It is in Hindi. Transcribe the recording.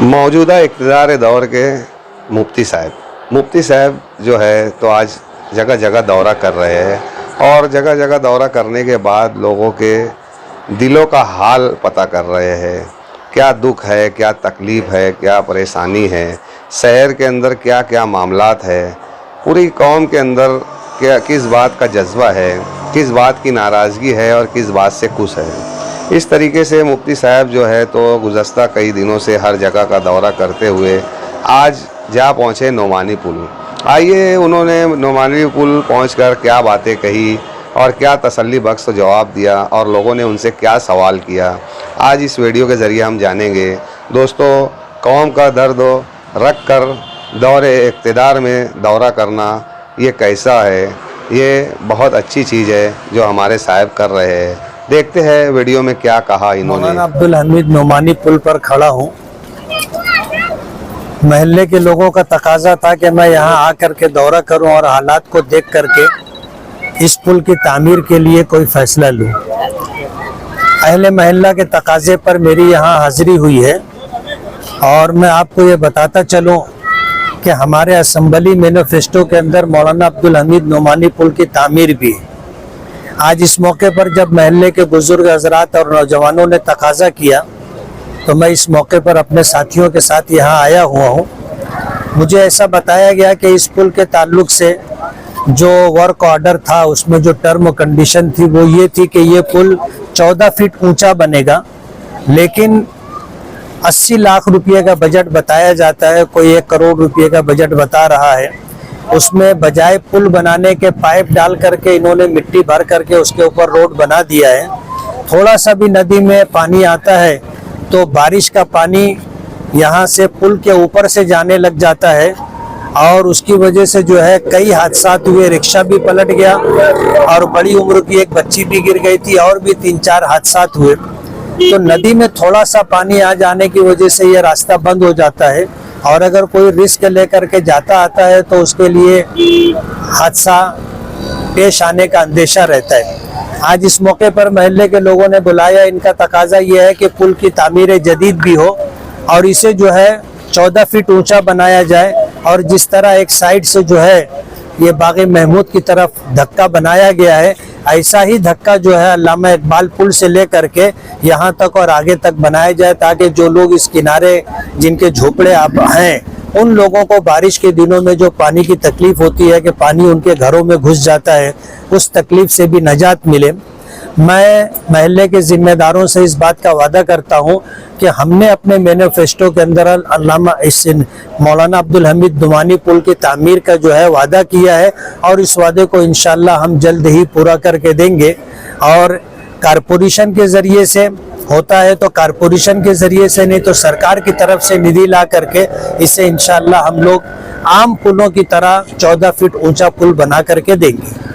मौजूदा इक़्तिदार दौर के मुफ्ती साहब जो है तो आज जगह जगह दौरा कर रहे हैं और जगह जगह दौरा करने के बाद लोगों के दिलों का हाल पता कर रहे हैं। क्या दुख है, क्या तकलीफ़ है, क्या परेशानी है, शहर के अंदर क्या क्या मामलात है, पूरी कौम के अंदर क्या किस बात का जज्बा है, किस बात की नाराज़गी है और किस बात से खुश है। इस तरीके से मुफ्ती साहब जो है तो गुज़श्ता कई दिनों से हर जगह का दौरा करते हुए आज जा पहुँचे नोमानी पुल। आइए उन्होंने नोमानी पुल पहुंचकर क्या बातें कही और क्या तसल्ली बख्श जवाब दिया और लोगों ने उनसे क्या सवाल किया, आज इस वीडियो के ज़रिए हम जानेंगे। दोस्तों, कौम का दर्द रख कर दौरे इक़्तिदार में दौरा करना ये कैसा है, ये बहुत अच्छी चीज़ है जो हमारे साहब कर रहे हैं। देखते हैं वीडियो में क्या कहा इन्होंने। मौलाना अब्दुल हमीद नोमानी पुल पर खड़ा हूँ। महल्ले के लोगों का तकाजा था कि मैं यहाँ आकर के दौरा करूँ और हालात को देख करके इस पुल की तामीर के लिए कोई फैसला लूँ। अहले महल्ला के तकाजे पर मेरी यहाँ हाजिरी हुई है और मैं आपको ये बताता चलूँ कि हमारे असम्बली मैनिफेस्टो के अंदर मौलाना अब्दुल हमीद नोमानी पुल की तामीर भी है। आज इस मौके पर जब महल्ले के बुजुर्ग हजरात और नौजवानों ने तकाजा किया तो मैं इस मौके पर अपने साथियों के साथ यहाँ आया हुआ हूँ। मुझे ऐसा बताया गया कि इस पुल के ताल्लुक से जो वर्क ऑर्डर था उसमें जो टर्म कंडीशन थी वो ये थी कि ये पुल 14 फीट ऊंचा बनेगा, लेकिन 80 लाख रुपये का बजट बताया जाता है, कोई 1 करोड़ रुपये का बजट बता रहा है। उसमें बजाय पुल बनाने के पाइप डाल करके इन्होंने मिट्टी भर करके उसके ऊपर रोड बना दिया है। थोड़ा सा भी नदी में पानी आता है तो बारिश का पानी यहाँ से पुल के ऊपर से जाने लग जाता है और उसकी वजह से जो है कई हादसात हुए। रिक्शा भी पलट गया और बड़ी उम्र की एक बच्ची भी गिर गई थी और भी 3-4 हादसात हुए। तो नदी में थोड़ा सा पानी आ जाने की वजह से ये रास्ता बंद हो जाता है और अगर कोई रिस्क लेकर के जाता आता है तो उसके लिए हादसा पेश आने का अंदेशा रहता है। आज इस मौके पर महल्ले के लोगों ने बुलाया। इनका तकाजा ये है कि पुल की तामीर जदीद भी हो और इसे जो है 14 फीट ऊंचा बनाया जाए और जिस तरह एक साइड से जो है ये बाग़े महमूद की तरफ धक्का बनाया गया है, ऐसा ही धक्का जो है अल्लामा इकबाल पुल से लेकर के यहाँ तक और आगे तक बनाया जाए, ताकि जो लोग इस किनारे जिनके झोपड़े आप हैं उन लोगों को बारिश के दिनों में जो पानी की तकलीफ होती है कि पानी उनके घरों में घुस जाता है, उस तकलीफ से भी निजात मिले। मैं महल्ले के जिम्मेदारों से इस बात का वादा करता हूं कि हमने अपने मैनिफेस्टो के अंदर अल्लामा मौलाना अब्दुल हमीद नोमानी पुल की तामीर का जो है वादा किया है और इस वादे को इंशाअल्लाह हम जल्द ही पूरा करके देंगे। और कारपोरेशन के ज़रिए से होता है तो कारपोरेशन के ज़रिए से, नहीं तो सरकार की तरफ से निधि ला करके इसे इंशाअल्लाह हम लोग आम पुलों की तरह 14 फीट ऊंचा पुल बना करके देंगे।